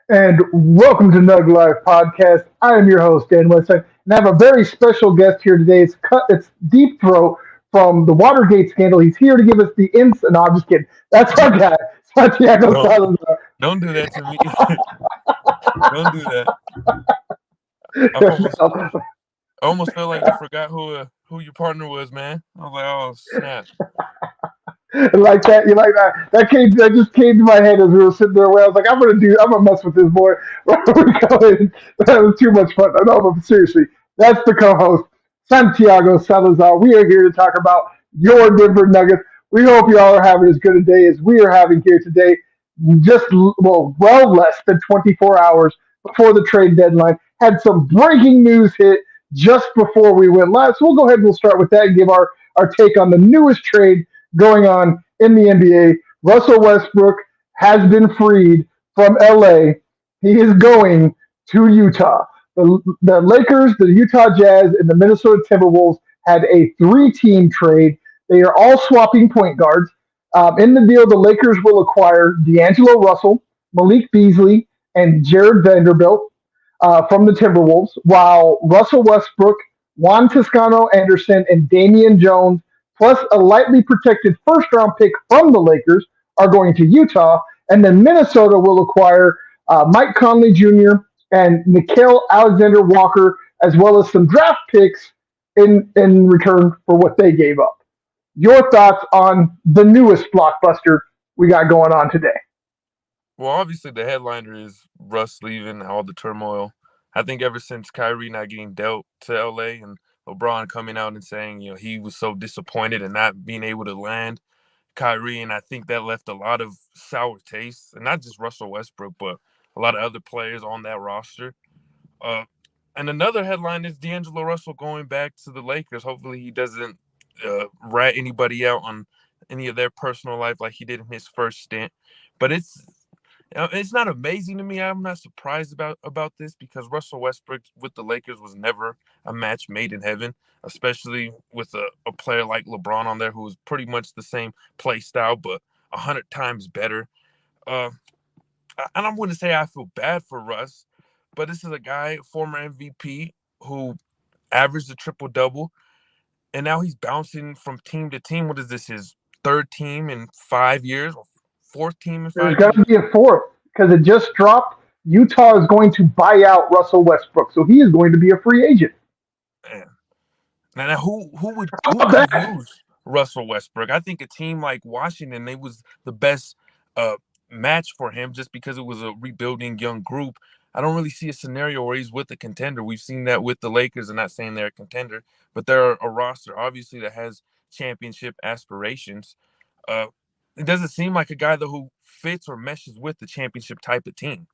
And welcome to Nug Life Podcast. I am your host, Dan Westside, and I have a very special guest here today. It's Deep Throat from the Watergate scandal. He's here to give us the ins. No, I'm just kidding. That's our guy, Santiago Don't Salazar. don't do that to me. Don't do that. I've almost I almost felt like you forgot who your partner was, man. I was like, oh snap. Like that, you like that? That just came to my head as we were sitting there. Where I was like, I'm gonna mess with this boy. That was too much fun. No, but seriously, that's the co-host, Santiago Salazar. We are here to talk about your Denver Nuggets. We hope you all are having as good a day as we are having here today. Just well less than 24 hours before the trade deadline. Had some breaking news hit just before we went live. So we'll go ahead and we'll start with that and give our take on the newest trade going on in the NBA. Russell Westbrook has been freed from LA. He is going to Utah. The Lakers, the Utah Jazz, and the Minnesota Timberwolves had a three-team trade. They are all swapping point guards. In the deal, the Lakers will acquire D'Angelo Russell, Malik Beasley, and Jared Vanderbilt from the Timberwolves, while Russell Westbrook, Juan Toscano Anderson, and Damian Jones, plus a lightly protected first round pick from the Lakers, are going to Utah. And then Minnesota will acquire Mike Conley Jr. and Nickeil Alexander Walker, as well as some draft picks in return for what they gave up. Your thoughts on the newest blockbuster we got going on today? Well, obviously the headliner is Russ leaving, all the turmoil. I think ever since Kyrie not getting dealt to LA and LeBron coming out and saying, he was so disappointed and not being able to land Kyrie, and I think that left a lot of sour taste, and not just Russell Westbrook, but a lot of other players on that roster. Uh, and another headline is D'Angelo Russell going back to the Lakers. Hopefully, he doesn't rat anybody out on any of their personal life like he did in his first stint. But it's not amazing to me. I'm not surprised about this because Russell Westbrook with the Lakers was never a match made in heaven, especially with a player like LeBron on there who was pretty much the same play style, but 100 times better. Uh, and I'm going to say I feel bad for Russ, but this is a guy, former MVP, who averaged a triple double, and now he's bouncing from team to team. What is this? His third team in 5 years, or fourth team in There's five going to years? be a fourth because it just dropped. Utah is going to buy out Russell Westbrook, so he is going to be a free agent. Man. Now How who about could that? use Russell Westbrook? I think a team like Washington, they was the best uh, match for him just because it was a rebuilding young group. I don't really see a scenario where he's with a contender. We've seen that with the Lakers, and not saying they're a contender, but they're a roster obviously that has championship aspirations. Uh, it doesn't seem like a guy though who fits or meshes with the championship type of team.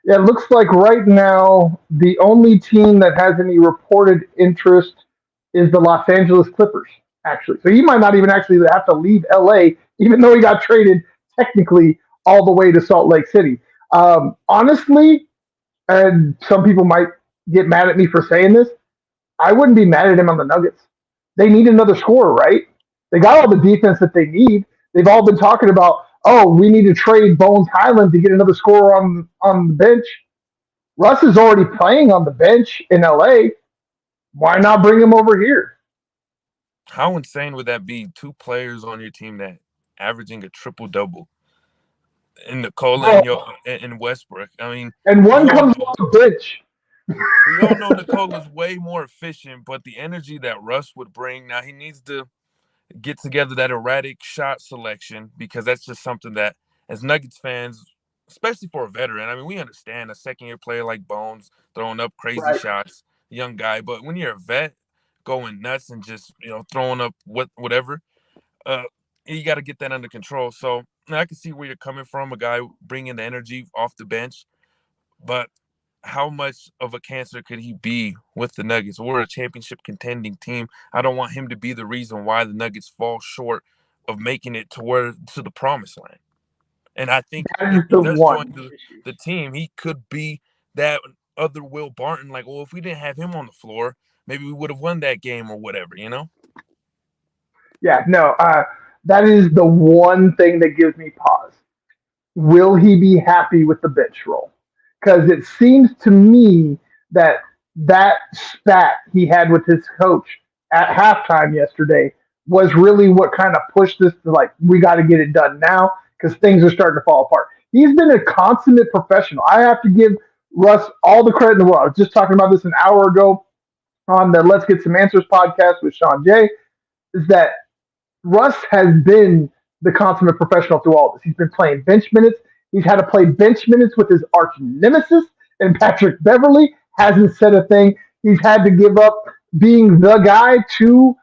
Yeah, it looks like right now the only team that has any reported interest is the Los Angeles Clippers, actually. So he might not even actually have to leave LA, even though he got traded technically all the way to Salt Lake City. Honestly, and some people might get mad at me for saying this, I wouldn't be mad at him on the Nuggets. They need another scorer, right? They got all the defense that they need. They've all been talking about, oh, we need to trade Bones Highland to get another scorer on the bench. Russ is already playing on the bench in LA. Why not bring him over here? How insane would that be? Two players on your team that averaging a triple double in Nikola Bro, and Westbrook. I mean, and we one all comes know off the bench. Nikola's way more efficient, but the energy that Russ would bring now he needs to get together that erratic shot selection because that's just something that as Nuggets fans, especially for a veteran, I mean, we understand a second year player like Bones throwing up crazy Right. shots, young guy, but when you're a vet going nuts and just throwing up whatever, uh, you got to get that under control. So I can see where you're coming from, a guy bringing the energy off the bench, but how much of a cancer could he be with the Nuggets? We're a championship contending team. I don't want him to be the reason why the Nuggets fall short of making it to the promised land. And I think That if is he the does join one issue. the team, he could be that other Will Barton. Like, well, if we didn't have him on the floor, maybe we would have won that game or whatever. Yeah, no, that is the one thing that gives me pause. will he be happy with the bench role? Because it seems to me that that spat he had with his coach at halftime yesterday was really what kind of pushed this to like, we got to get it done now because things are starting to fall apart. He's been a consummate professional. I have to give Russ all the credit in the world. I was just talking about this an hour ago on the Let's Get Some Answers podcast with Sean Jay, is that Russ has been the consummate professional through all this. He's been playing bench minutes. He's had to play bench minutes with his arch nemesis, and Patrick Beverly hasn't said a thing. He's had to give up being the guy to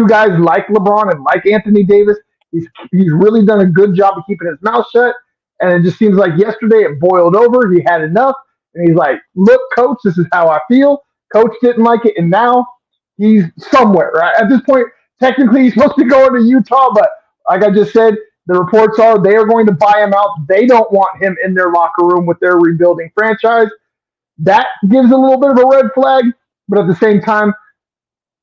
guys like LeBron and like Anthony Davis. He's really done a good job of keeping his mouth shut. And it just seems like yesterday it boiled over. He had enough, and he's like, "Look, coach, this is how I feel." Coach didn't like it, and now he's somewhere. Right at this point, technically, he's supposed to go into Utah, but like I just said, the reports are they are going to buy him out. They don't want him in their locker room with their rebuilding franchise. That gives a little bit of a red flag, but at the same time,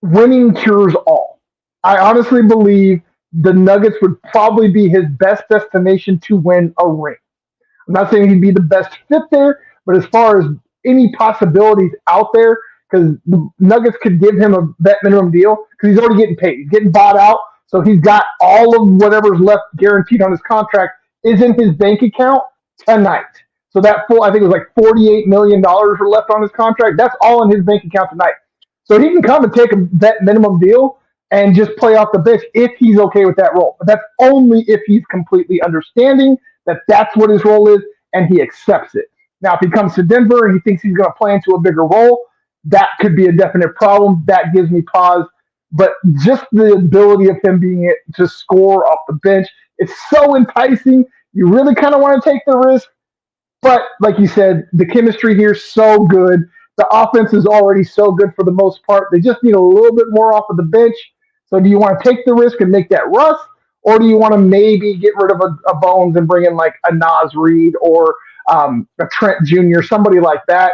winning cures all. I honestly believe the Nuggets would probably be his best destination to win a ring. I'm not saying he'd be the best fit there, but as far as any possibilities out there, because the Nuggets could give him a vet minimum deal because he's already getting paid. He's getting bought out, so he's got all of whatever's left guaranteed on his contract is in his bank account tonight. So that full, I think it was like $48 million were left on his contract. That's all in his bank account tonight. So he can come and take a vet minimum deal and just play off the bench if he's okay with that role. But that's only if he's completely understanding that that's what his role is and he accepts it. Now, if he comes to Denver and he thinks he's going to play into a bigger role, that could be a definite problem. That gives me pause. But just the ability of him being able to score off the bench, it's so enticing. You really kind of want to take the risk. But like you said, the chemistry here is so good. The offense is already so good for the most part. They just need a little bit more off of the bench. So do you want to take the risk and make that Russ? Or do you want to maybe get rid of a Bones and bring in like a Nas Reed or a Trent Jr., somebody like that?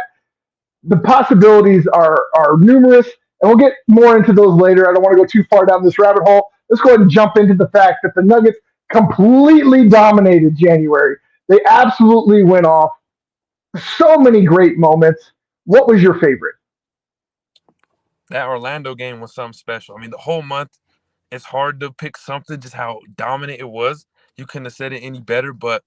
The possibilities are numerous, and we'll get more into those later. I don't want to go too far down this rabbit hole. Let's go ahead and jump into the fact that the Nuggets completely dominated January. They absolutely went off. So many great moments. What was your favorite? That Orlando game was something special. I mean, the whole month, it's hard to pick something, just how dominant it was. You couldn't have said it any better, but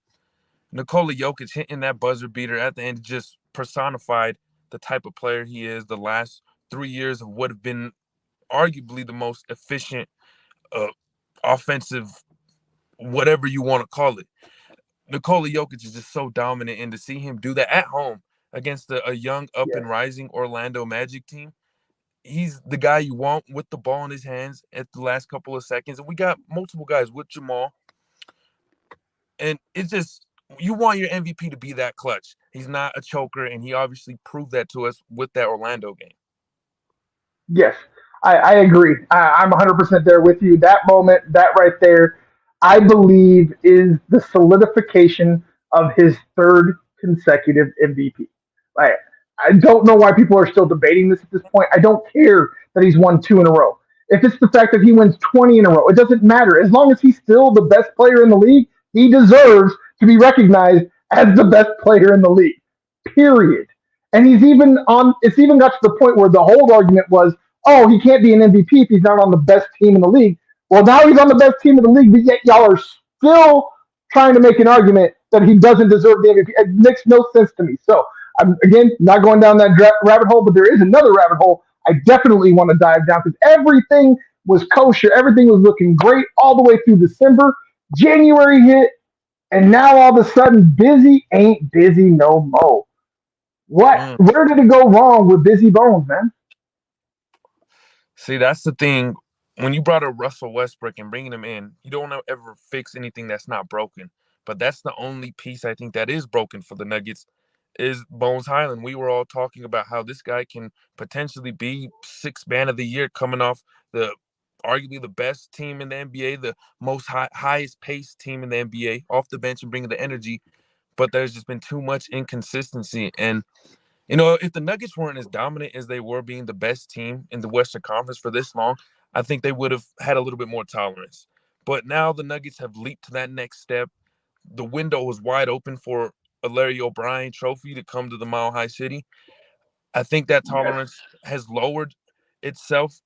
Nikola Jokic hitting that buzzer beater at the end just personified the type of player he is. The last 3 years of what have been arguably the most efficient uh, offensive, whatever you want to call it. Nikola Jokic is just so dominant, and to see him do that at home against a young, up Yeah. and rising Orlando Magic team, he's the guy you want with the ball in his hands at the last couple of seconds. And we got multiple guys with Jamal, and it's just you want your MVP to be that clutch. He's not a choker, and he obviously proved that to us with that Orlando game. Yes, I agree. I'm 100% there with you. That moment, that right there, I believe is the solidification of his third consecutive MVP. Like, I don't know why people are still debating this at this point. I don't care that he's won two in a row. If it's the fact that he wins 20 in a row, it doesn't matter. As long as he's still the best player in the league, he deserves to be recognized as the best player in the league. Period. And he's even on. It's even got to the point where the whole argument was, "Oh, he can't be an MVP if he's not on the best team in the league." Well, now he's on the best team in the league, but yet y'all are still trying to make an argument that he doesn't deserve the MVP. It makes no sense to me. So, I'm again not going down that rabbit hole, but there is another rabbit hole I definitely want to dive down because everything was kosher, everything was looking great all the way through December. January hit, and now all of a sudden, busy ain't busy no more. What? Mm. Where did it go wrong with Busy Bones, man? See, that's the thing. When you brought up Russell Westbrook and bringing him in, you don't ever fix anything that's not broken. But that's the only piece I think that is broken for the Nuggets is Bones Highland. We were all talking about how this guy can potentially be sixth man of the year coming off the arguably the best team in the NBA, the most highest paced team in the NBA, off the bench and bringing the energy. But there's just been too much inconsistency. And if the Nuggets weren't as dominant as they were being the best team in the Western Conference for this long, I think they would have had a little bit more tolerance. But now the Nuggets have leaped to that next step. the window was wide open for a Larry O'Brien trophy to come to the Mile High City. I think that Yes. tolerance has lowered itself,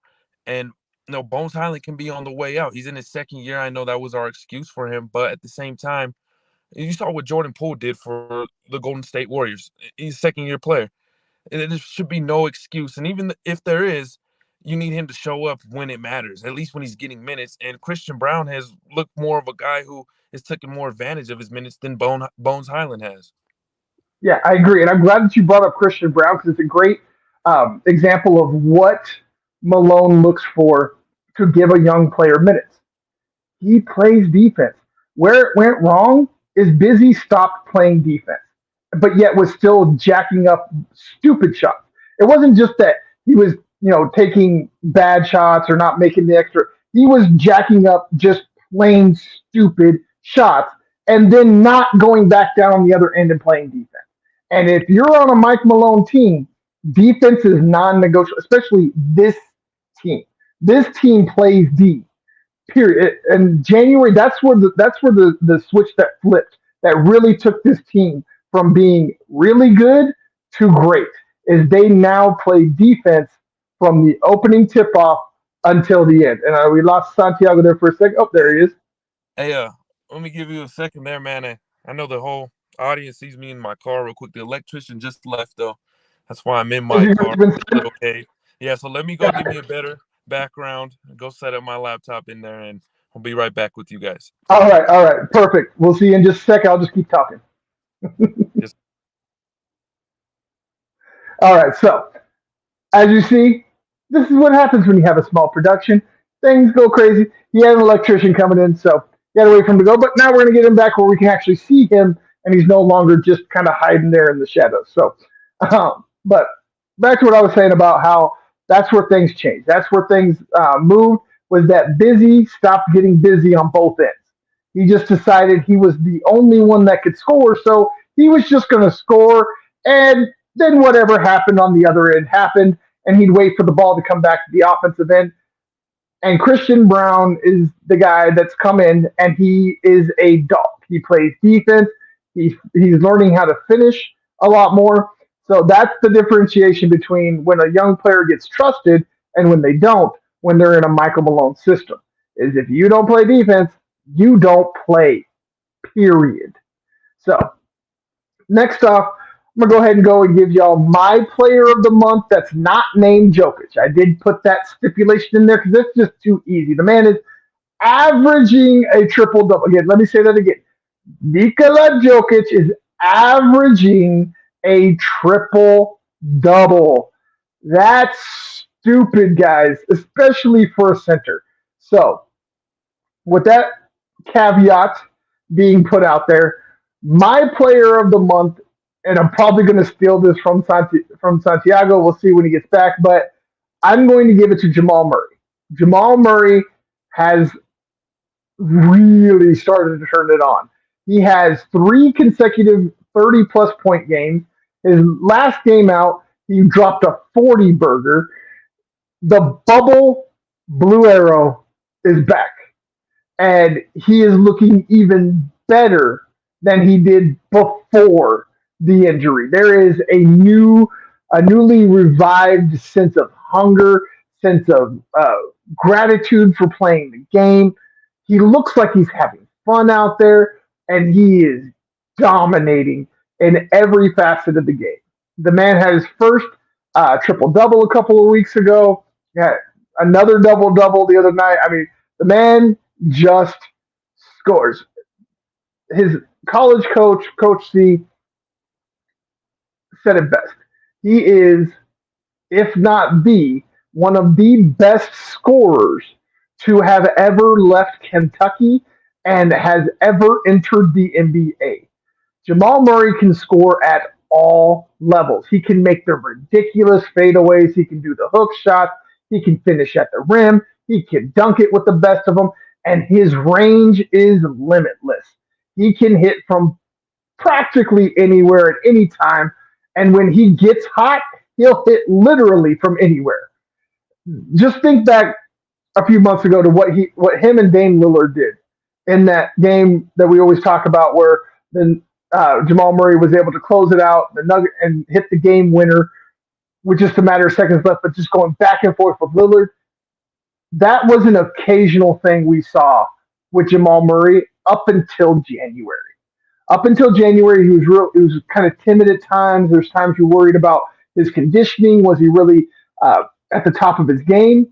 and Bones Highland can be on the way out. He's in his second year. I know that was our excuse for him, but at the same time, you saw what Jordan Poole did for the Golden State Warriors. He's a second-year player. And there should be no excuse. And even if there is, you need him to show up when it matters, at least when he's getting minutes. And Christian Brown has looked more of a guy who is taking more advantage of his minutes than Bones Highland has. Yeah, I agree, and I'm glad that you brought up Christian Brown because it's a great example of what Malone looks for to give a young player minutes. He plays defense. Where it went wrong is Busy stopped playing defense, but yet was still jacking up stupid shots. It wasn't just that he was, taking bad shots or not making the extra. He was jacking up just plain stupid shots and then not going back down on the other end and playing defense. And if you're on a Mike Malone team, defense is non-negotiable, especially this team. This team plays D. Period. And January, that's where the switch that flipped, that really took this team from being really good to great, is they now play defense from the opening tip off until the end. And we lost Santiago there for a second. Oh, there he is. Hey, let me give you a second there, man. I know the whole audience sees me in my car real quick. The electrician just left, though. That's why I'm in Oh, my you car. guys been Little cave. Yeah, so let me go give me a better background, go set up my laptop in there, and I'll be right back with you guys. all right, perfect. We'll see you in just a second. I'll just keep talking. Just All right, so as you see, this is what happens when you have a small production. Things go crazy. He had an electrician coming in, so you got to wait for him to go. But now we're going to get him back where we can actually see him, and he's no longer just kind of hiding there in the shadows. So, but back to what I was saying about how that's where things changed. That's where things moved. Was that Busy stopped getting busy on both ends. He just decided he was the only one that could score, so he was just going to score, and then whatever happened on the other end happened, and he'd wait for the ball to come back to the offensive end. And Christian Brown is the guy that's come in, and he is a dog. He plays defense. He's learning how to finish a lot more. So that's the differentiation between when a young player gets trusted and when they don't, when they're in a Michael Malone system. Is if you don't play defense, you don't play, period. So next off, I'm gonna go ahead and give y'all my player of the month that's not named Jokic. I did put that stipulation in there because it's just too easy. The man is averaging a triple double. Again, let me say that again. Nikola Jokic is averaging a triple double. That's stupid, guys, especially for a center. So, with that caveat being put out there, my player of the month, and I'm probably going to steal this from Santiago. We'll see when he gets back, but I'm going to give it to Jamal Murray. Jamal Murray has really started to turn it on. He has 3 consecutive 30-plus point games. His last game out, he dropped a 40 burger. The bubble blue arrow is back, and he is looking even better than he did before the injury. There is a newly revived sense of hunger, sense of gratitude for playing the game. He looks like he's having fun out there, and he is dominating in every facet of the game. The man had his first triple double a couple of weeks ago. He had another double double the other night. I mean, the man just scores. His college coach, Coach C, said it best. He is, if not one of the best scorers to have ever left Kentucky and has ever entered the NBA. Jamal Murray can score at all levels. He can make the ridiculous fadeaways. He can do the hook shots. He can finish at the rim. He can dunk it with the best of them. And his range is limitless. He can hit from practically anywhere at any time. And when he gets hot, he'll hit literally from anywhere. Just think back a few months ago to what him and Dame Lillard did. in that game that we always talk about, where then Jamal Murray was able to close it out, the Nugget, and hit the game winner with just a matter of seconds left, but just going back and forth with Lillard. That was an occasional thing we saw with Jamal Murray up until January. Up until January, he was kind of timid at times. There's times you worried about his conditioning. Was he really at the top of his game?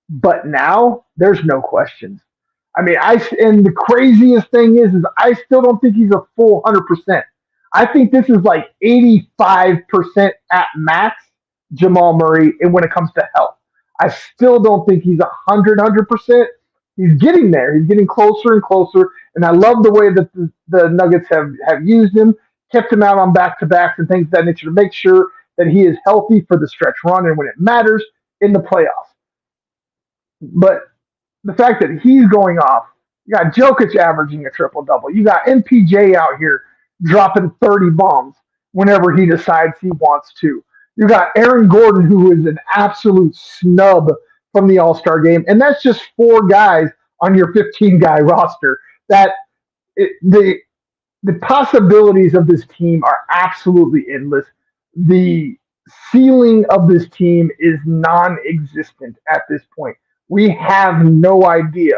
But now there's no questions. I mean, and the craziest thing is I still don't think he's a full 100%. I think this is like 85% at max Jamal Murray, and when it comes to health, I still don't think he's 100%. He's getting there. He's getting closer and closer, and I love the way that the Nuggets have used him, kept him out on back to backs and things of that nature to make sure that he is healthy for the stretch run and when it matters in the playoffs. But the fact that he's going off, you got Jokic averaging a triple double. You got MPJ out here dropping 30 bombs whenever he decides he wants to. You got Aaron Gordon, who is an absolute snub from the All Star game, and that's just four guys on your 15-guy roster. That the possibilities of this team are absolutely endless. The ceiling of this team is non-existent at this point. We have no idea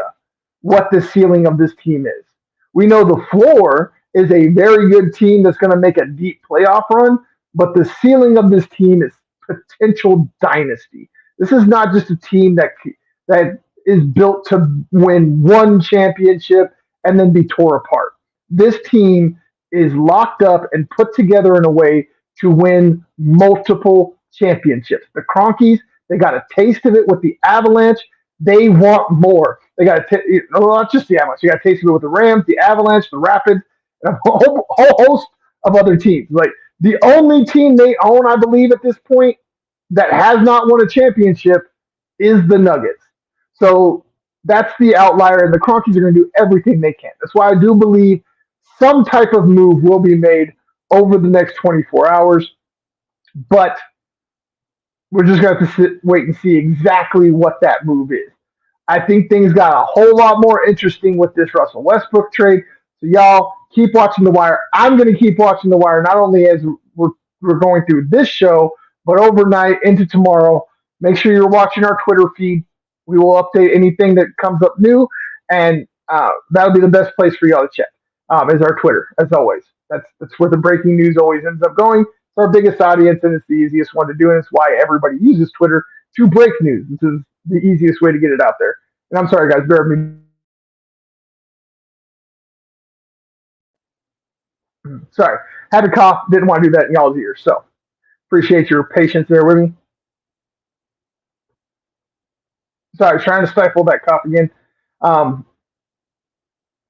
what the ceiling of this team is. We know the floor is a very good team that's going to make a deep playoff run, but the ceiling of this team is potential dynasty. This is not just a team that is built to win one championship and then be tore apart. This team is locked up and put together in a way to win multiple championships. The Cronkies, they got a taste of it with the Avalanche. They want more. They got not just the Avalanche. You got a taste of it with the Rams, the Avalanche, the Rapids, and a whole host of other teams. Like the only team they own, I believe, at this point that has not won a championship is the Nuggets. So that's the outlier, and the Cronkies are going to do everything they can. That's why I do believe some type of move will be made over the next 24 hours, but we're just going to have to wait and see exactly what that move is. I think things got a whole lot more interesting with this Russell Westbrook trade. So y'all keep watching The Wire. I'm going to keep watching The Wire, not only as we're going through this show, but overnight into tomorrow. Make sure you're watching our Twitter feed. We will update anything that comes up new, and that'll be the best place for y'all to check. Is our Twitter, as always. That's where the breaking news always ends up going. It's our biggest audience, and it's the easiest one to do, and it's why everybody uses Twitter to break news. This is the easiest way to get it out there. And I'm sorry, guys, bear with me. Sorry, had a cough, didn't want to do that in y'all's ears, so appreciate your patience there with me. Sorry, trying to stifle that cough again. Um,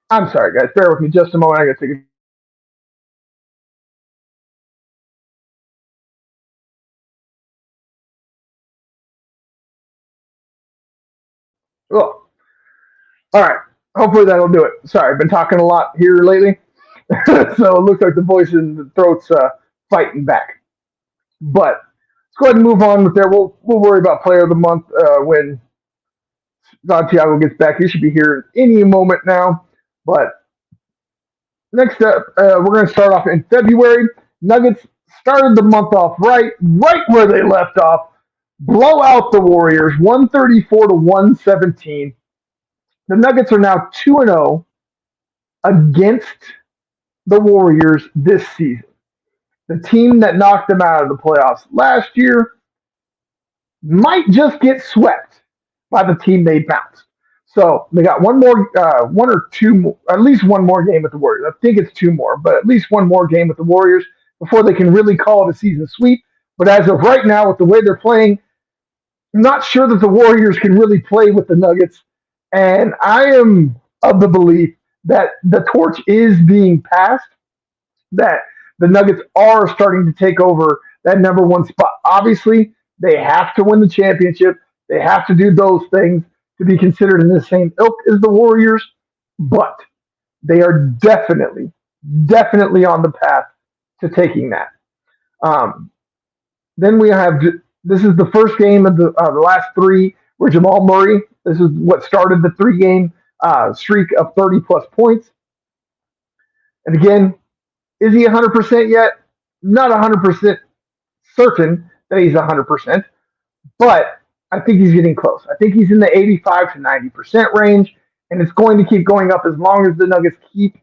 I'm sorry, guys, bear with me just a moment. I got to take a oh, all right. Hopefully that'll do it. Sorry, I've been talking a lot here lately, so it looks like the voice and the throat's fighting back. But let's go ahead and move on with there. We'll worry about player of the month when Santiago gets back. He should be here any moment now. But next up, we're going to start off in February. Nuggets started the month off right where they left off. Blow out the Warriors, 134 to 117. The Nuggets are now 2-0 against the Warriors this season. The team that knocked them out of the playoffs last year might just get swept by the team they bounced. So they got one or two, at least one more game with the Warriors. I think it's two more, but at least one more game with the Warriors before they can really call it a season sweep. But as of right now, with the way they're playing, I'm not sure that the Warriors can really play with the Nuggets. And I am of the belief that the torch is being passed, that the Nuggets are starting to take over that number one spot. Obviously, they have to win the championship. They have to do those things to be considered in the same ilk as the Warriors, but they are definitely on the path to taking that. Then we have this is the first game of the last three where Jamal Murray. This is what started the three-game streak of 30-plus points. And again, is he 100% yet? Not 100% certain that he's 100%, but I think he's getting close. I think he's in the 85 to 90% range, and it's going to keep going up as long as the Nuggets keep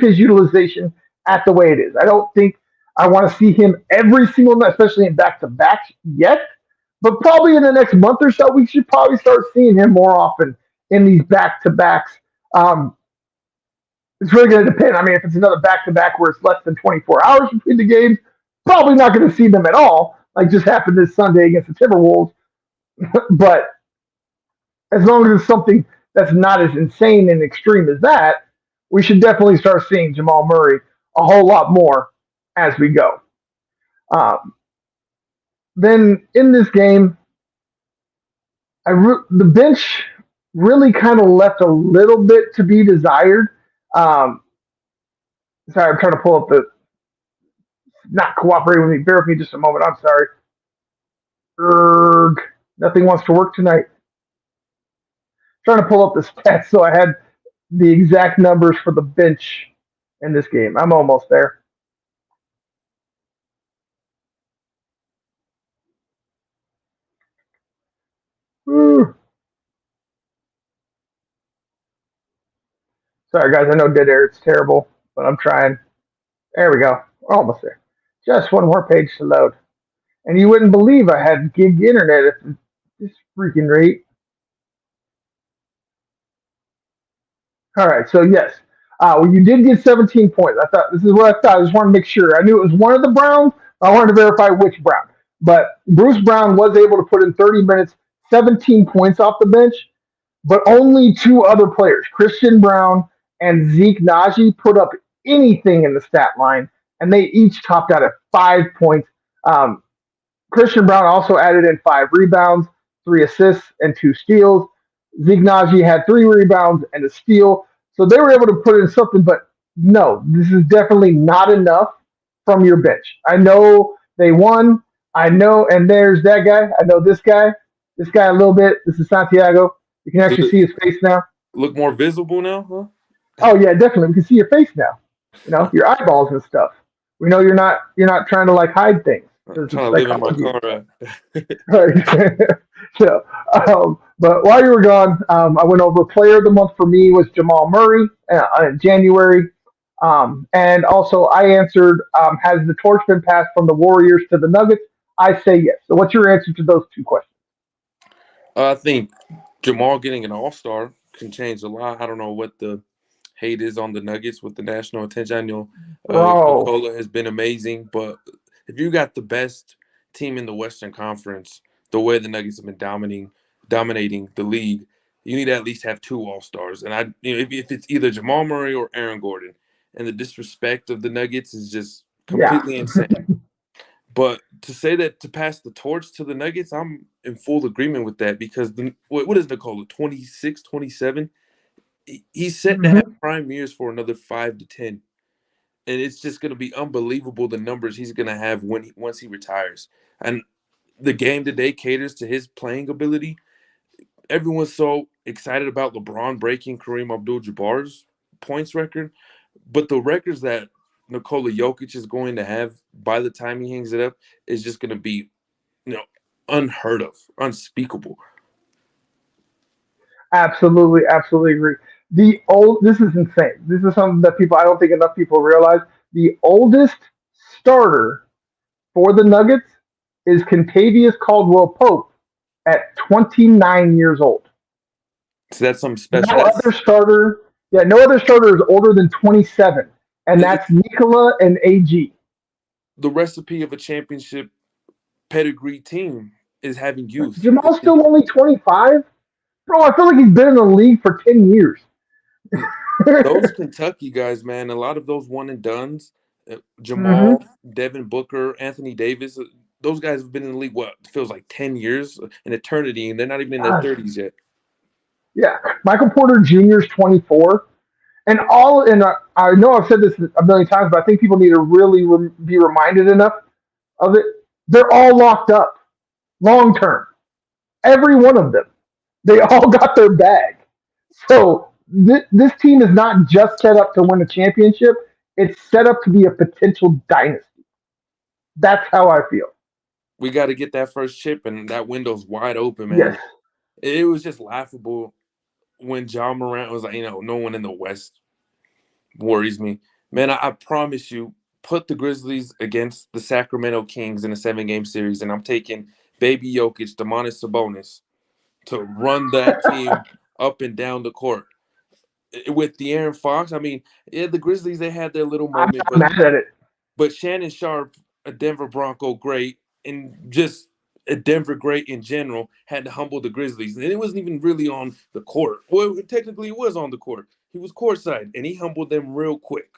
his utilization at the way it is. I don't think I want to see him every single night, especially in back to backs yet. But probably in the next month or so, we should probably start seeing him more often in these back to backs. Um, it's really going to depend. I mean, if it's another back to back where it's less than 24 hours between the games, probably not going to see them at all, like just happened this Sunday against the Timberwolves. But as long as it's something that's not as insane and extreme as that, we should definitely start seeing Jamal Murray a whole lot more as we go. Um, then in this game, the bench really kind of left a little bit to be desired. Um, sorry, I'm trying to pull up the not cooperating with me. Bear with me just a moment. I'm sorry. Nothing wants to work tonight. Trying to pull up the stats so I had the exact numbers for the bench in this game. I'm almost there. Sorry, guys. I know dead air. It's terrible, but I'm trying. There we go. We're almost there. Just one more page to load. And you wouldn't believe I had gig internet at this freaking rate. All right. So, yes. Well, you did get 17 points. I thought this is what I thought. I just wanted to make sure. I knew it was one of the Browns. I wanted to verify which Brown. But Bruce Brown was able to put in 30 minutes, 17 points off the bench. But only two other players, Christian Brown and Zeke Naji, put up anything in the stat line, and they each topped out at 5 points. Um, Christian Brown also added in 5 rebounds, 3 assists, and 2 steals. Zeke Naji had 3 rebounds and a steal. So they were able to put in something, but no, this is definitely not enough from your bench. I know they won. I know, and there's that guy. I know this guy a little bit. This is Santiago. You can Does actually it see his face now. look more visible now, huh? Oh yeah, definitely. We can see your face now. You know, your eyeballs and stuff. We know you're not trying to like hide things. I'm There's trying to live in my psychology. car. Right. Yeah. But while you were gone, I went over player of the month for me was Jamal Murray in January. And also I answered, has the torch been passed from the Warriors to the Nuggets? I say yes. So what's your answer to those two questions? I think Jamal getting an All Star can change a lot. I don't know what the hate is on the Nuggets with the national attention. I know Bro, Nikola has been amazing, but if you got the best team in the Western Conference, the way the Nuggets have been dominating the league, you need to at least have two All Stars. And if it's either Jamal Murray or Aaron Gordon, and the disrespect of the Nuggets is just yeah. completely insane. But to say that to pass the torch to the Nuggets, I'm in full agreement with that because what is Nikola, 26, 27? He's set to have Hmm. prime years for another 5 to 10. And it's just going to be unbelievable the numbers he's going to have once he retires. And the game today caters to his playing ability. Everyone's so excited about LeBron breaking Kareem Abdul-Jabbar's points record, but the records that Nikola Jokic is going to have by the time he hangs it up is just going to be, you know, unheard of, unspeakable. Absolutely, absolutely agree. This is insane. This is something that people I don't think enough people realize. The oldest starter for the Nuggets is Contavious Caldwell Pope at 29 years old. So that's something special. No other starter, yeah, no other starter is older than 27, and that's It's Nikola and AG. the recipe of a championship pedigree team is having youth. Jamal's still only 25, bro. I feel like he's been in the league for 10 years. Those Kentucky guys, man, a lot of those one and dones, Jamal, Hmm. Devin Booker, Anthony Davis, those guys have been in the league, what feels like 10 years, an eternity, and they're not even in their Gosh, 30s yet. yeah. Michael Porter Jr. is 24. I know I've said this a million times, but I think people need to really be reminded enough of it. They're all locked up long term. Every one of them. They all got their bag. So this team is not just set up to win a championship; it's set up to be a potential dynasty. That's how I feel. We got to get that first chip, and that window's wide open, man. Yes, It was just laughable when John Morant was like, no one in the West worries me. Man, I promise you, put the Grizzlies against the Sacramento Kings in a 7-game series, and I'm taking baby Jokic, Demonis Sabonis to run that team up and down the court. With De'Aaron Fox, I mean, yeah, the Grizzlies, they had their little I'm moment, not mad at it. but Shannon Sharp, a Denver Bronco great, and just a Denver great in general, had to humble the Grizzlies. And it wasn't even really on the court. Well, technically, it was on the court. He was courtside, and he humbled them real quick.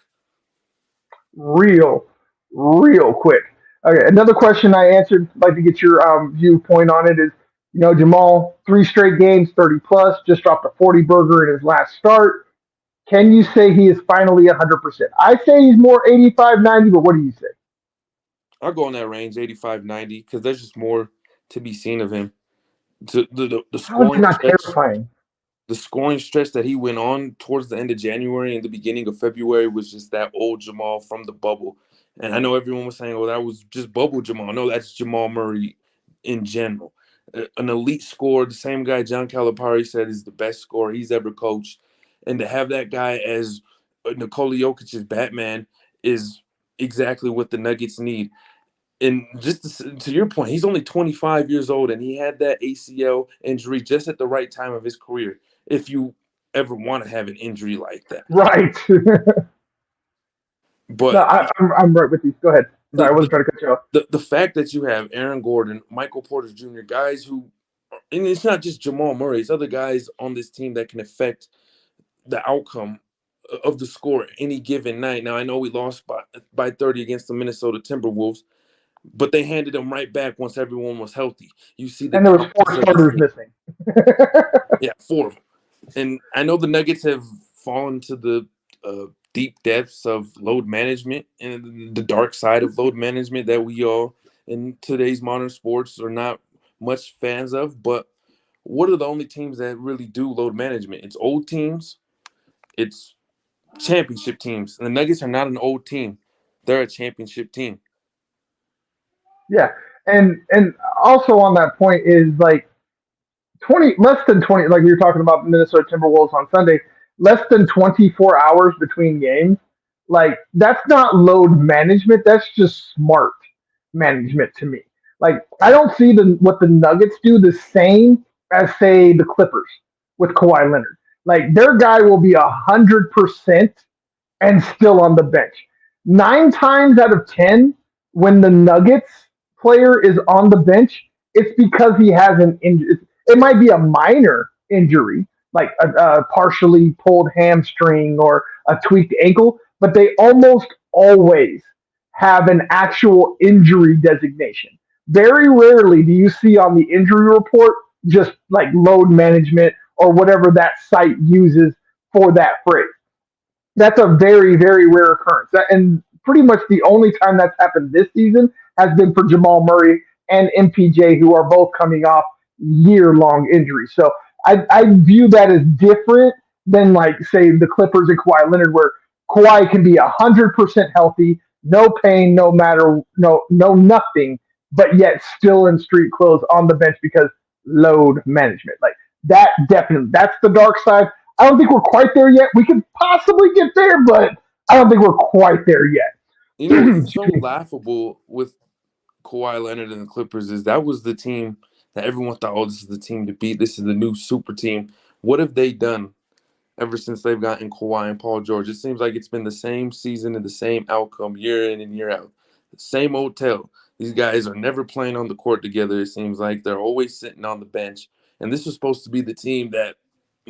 Real, real quick. Okay, another question I answered. Like to get your viewpoint on it is, Jamal 3 straight games, 30 plus, just dropped a 40 burger in his last start. Can you say he is finally 100%? I say he's more 85, 90, but what do you say? I'll go in that range, 85, 90, because there's just more to be seen of him. The How is it scoring not stretch terrifying? the scoring stretch that he went on towards the end of January and the beginning of February was just that old Jamal from the bubble. And I know everyone was saying, "Oh, that was just bubble Jamal." No, that's Jamal Murray in general. An elite scorer, the same guy John Calipari said is the best scorer he's ever coached, and to have that guy as Nikola Jokic's Batman is exactly what the Nuggets need. And just to your point, he's only 25 years old, and he had that ACL injury just at the right time of his career. If you ever want to have an injury like that, Right. No, but I'm right with you. Go ahead. the Sorry, I the, wasn't trying to cut you off. the fact that you have Aaron Gordon, Michael Porter Jr., guys who, and it's not just Jamal Murray, it's other guys on this team that can affect the outcome of the score any given night. Now I know we lost by 30 against the Minnesota Timberwolves, but they handed them right back once everyone was healthy. You see the And there was four confidence of this starters team. missing. Yeah, 4 of them. And I know the Nuggets have fallen to the deep depths of load management and the dark side of load management that we all in today's modern sports are not much fans of. But what are the only teams that really do load management? It's old teams, it's championship teams. And the Nuggets are not an old team, they're a championship team. Yeah, and also on that point is like 20 less than 20, like we were talking about the Minnesota Timberwolves on Sunday, less than 24 hours between games. Like that's not load management, that's just smart management to me. Like I don't see what the Nuggets do the same as say the Clippers with Kawhi Leonard. Like their guy will be 100% and still on the bench. 9 times out of 10, when the Nuggets player is on the bench, it's because he has an injury. It might be a minor injury, like a partially pulled hamstring or a tweaked ankle, but they almost always have an actual injury designation. Very rarely do you see on the injury report just like load management or whatever that site uses for that phrase. That's a very, very rare occurrence. And pretty much the only time that's happened this season has been for Jamal Murray and MPJ, who are both coming off year-long injuries. So I view that as different than like say the Clippers and Kawhi Leonard, where Kawhi can be 100% healthy, no pain, no matter, no nothing, but yet still in street clothes on the bench because load management. Like that definitely, that's the dark side. I don't think we're quite there yet. We could possibly get there, but I don't think we're quite there yet. What's Excuse so me. laughable with Kawhi Leonard and the Clippers is that was the team that everyone thought, oh, this is the team to beat. This is the new super team. What have they done ever since they've gotten Kawhi and Paul George? It seems like it's been the same season and the same outcome year in and year out. The same old tale. These guys are never playing on the court together. It seems like they're always sitting on the bench. And this was supposed to be the team that,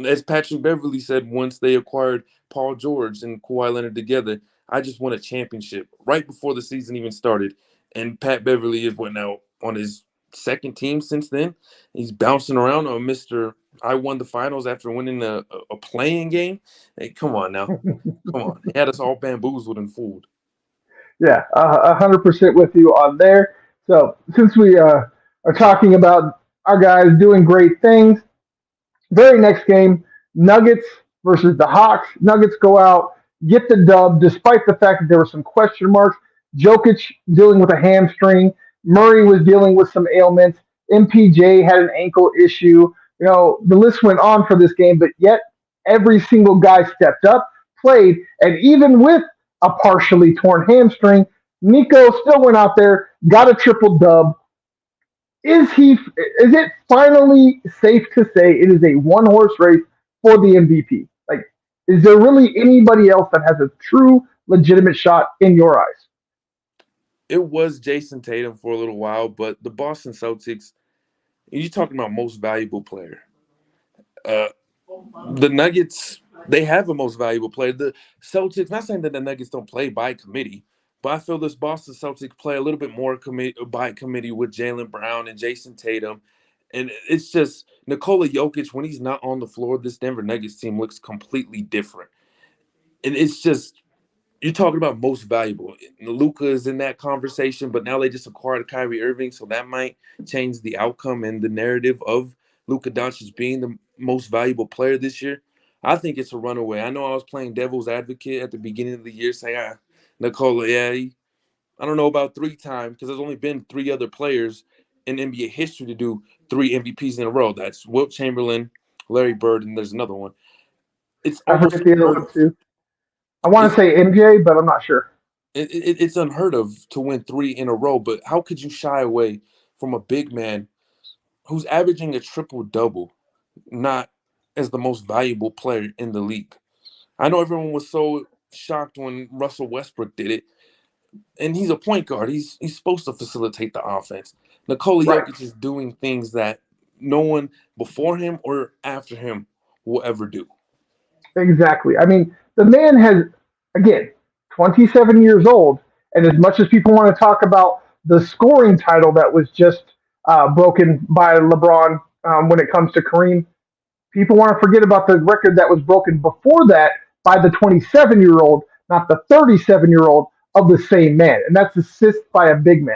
as Patrick Beverly said once they acquired Paul George and Kawhi Leonard together, I just won a championship right before the season even started. And Pat Beverly is what now on his second team since then. He's bouncing around on Mr. I won the finals after winning a playing game. Hey, come on now. Come on. He had us all bamboozled and fooled. Yeah, 100% with you on there. So since we are talking about our guys doing great things, very next game, Nuggets versus the Hawks. Nuggets go out, get the dub, despite the fact that there were some question marks. Jokic dealing with a hamstring. Murray was dealing with some ailments. MPJ had an ankle issue. The list went on for this game, but yet every single guy stepped up, played, and even with a partially torn hamstring, Nico still went out there, got a triple dub. Is it finally safe to say it is a one horse race for the MVP? Like, is there really anybody else that has a true legitimate shot in your eyes? It was Jason Tatum for a little while, but the Boston Celtics, you're talking about most valuable player. Uh, the Nuggets, they have a most valuable player. The Celtics, not saying that the Nuggets don't play by committee, but I feel this Boston Celtics play a little bit more by committee with Jaylen Brown and Jason Tatum. And it's just Nikola Jokic, when he's not on the floor, this Denver Nuggets team looks completely different. And it's just you're talking about most valuable. Luka is in that conversation, but now they just acquired Kyrie Irving, so that might change the outcome and the narrative of Luka Doncic being the most valuable player this year. I think it's a runaway. I know I was playing devil's advocate at the beginning of the year, saying, Nikola, I don't know about 3 times because there's only been 3 other players in NBA history to do 3 MVPs in a row. That's Wilt Chamberlain, Larry Bird, and there's another one. It's I almost forget the other unheard one of. too. I want to It's say MJ, but I'm not sure. it's unheard of to win 3 in a row, but how could you shy away from a big man who's averaging a triple double, not as the most valuable player in the league? I know everyone was so shocked when Russell Westbrook did it, and he's a point guard. He's supposed to facilitate the offense. Nikola Right. Jokic is doing things that no one before him or after him will ever do. Exactly. I mean, the man has, again, 27 years old, and as much as people want to talk about the scoring title that was just broken by LeBron when it comes to Kareem, people want to forget about the record that was broken before that by the 27-year-old, not the 37-year-old of the same man, and that's assist by a big man.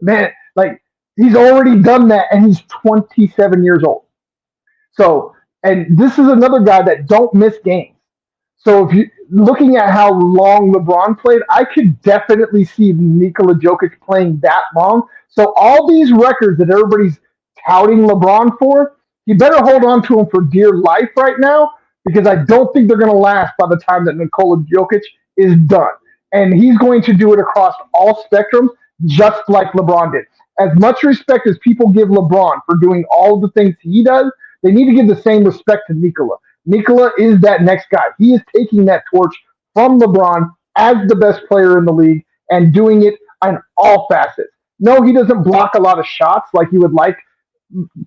Man, like he's already done that, and he's 27 years old. So, and this is another guy that don't miss games. So if you looking at how long LeBron played, I could definitely see Nikola Jokic playing that long. So all these records that everybody's touting LeBron for, you better hold on to him for dear life right now because I don't think they're going to last by the time that Nikola Jokic is done. And he's going to do it across all spectrums, just like LeBron did. As much respect as people give LeBron for doing all the things he does, they need to give the same respect to Nikola. Nikola is that next guy. He is taking that torch from LeBron as the best player in the league and doing it on all facets. No, he doesn't block a lot of shots like you would like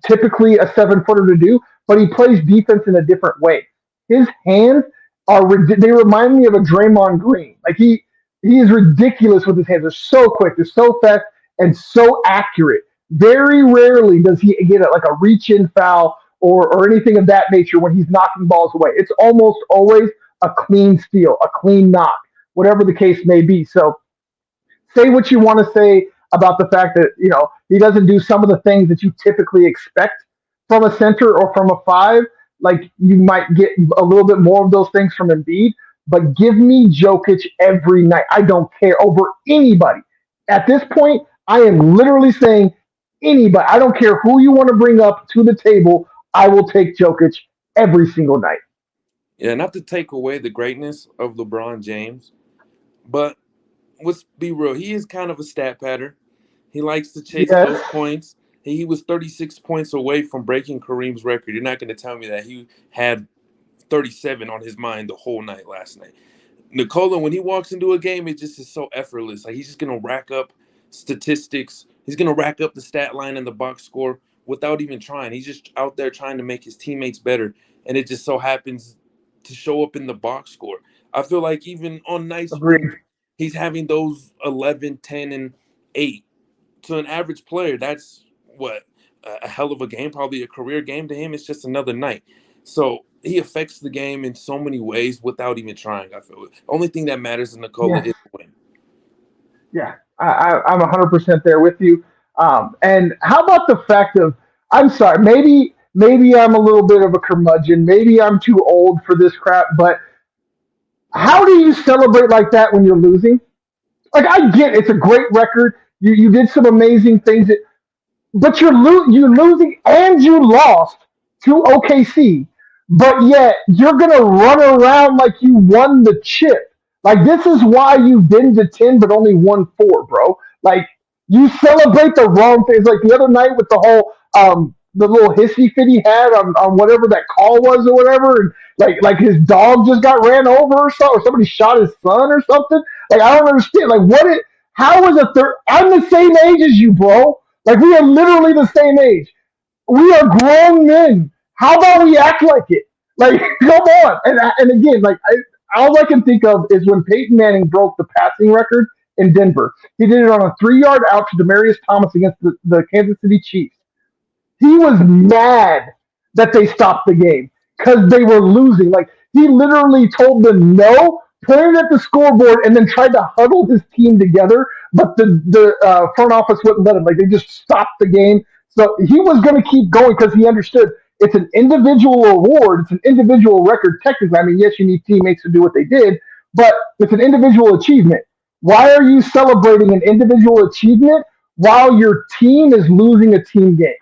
typically a 7 footer to do, but he plays defense in a different way. His hands they remind me of a Draymond Green. Like he is ridiculous with his hands. They're so quick, they're so fast, and so accurate. Very rarely does he get like a reach in foul or anything of that nature when he's knocking balls away. It's almost always a clean steal, a clean knock, whatever the case may be. So say what you want to say about the fact that he doesn't do some of the things that you typically expect from a center or from a five. Like you might get a little bit more of those things from Embiid, but give me Jokic every night. I don't care over anybody. At this point, I am literally saying anybody. I don't care who you want to bring up to the table. I will take Jokic every single night. Yeah, not to take away the greatness of LeBron James, but let's be real. He is kind of a stat pattern. He likes to chase Yes, those points. He was 36 points away from breaking Kareem's record. You're not going to tell me that he had 37 on his mind the whole night last night. Nikola, when he walks into a game, it just is so effortless. Like he's just gonna rack up statistics. He's gonna rack up the stat line and the box score without even trying. He's just out there trying to make his teammates better, and it just so happens to show up in the box score. I feel like even on nights when agreed. he's having those 11, 10, and 8 to an average player, that's what a hell of a game, probably a career game to him. It's just another night. So he affects the game in so many ways without even trying. I feel the only thing that matters in Nikola Yeah, is the win. yeah, I'm 100% there with you. And how about the fact of I'm sorry, maybe maybe I'm a little bit of a curmudgeon. Maybe I'm too old for this crap. But how do you celebrate like that when you're losing? Like I get it's a great record. You did some amazing things, but you're losing and you lost to OKC, but yet you're gonna run around like you won the chip. Like this is why you've been to 10 but only won four, bro. Like you celebrate the wrong things. Like the other night with the whole the little hissy fit he had on whatever that call was or whatever, and like his dog just got ran over or something, or somebody shot his son or something. Like I don't understand. Like what it how is a third I'm the same age as you, bro. Like we are literally the same age. We are grown men. How about we act like it? Like come on. And again, all I can think of is when Peyton Manning broke the passing record in Denver. He did it on a 3 yard out to Demaryius Thomas against the Kansas City Chiefs. He was mad that they stopped the game because they were losing. Like he literally told them no, pointed at the scoreboard, and then tried to huddle his team together. But the front office wouldn't let him. Like they just stopped the game. So he was going to keep going because he understood it's an individual award. It's an individual record. Technically, I mean, yes, you need teammates to do what they did, but it's an individual achievement. Why are you celebrating an individual achievement while your team is losing a team game?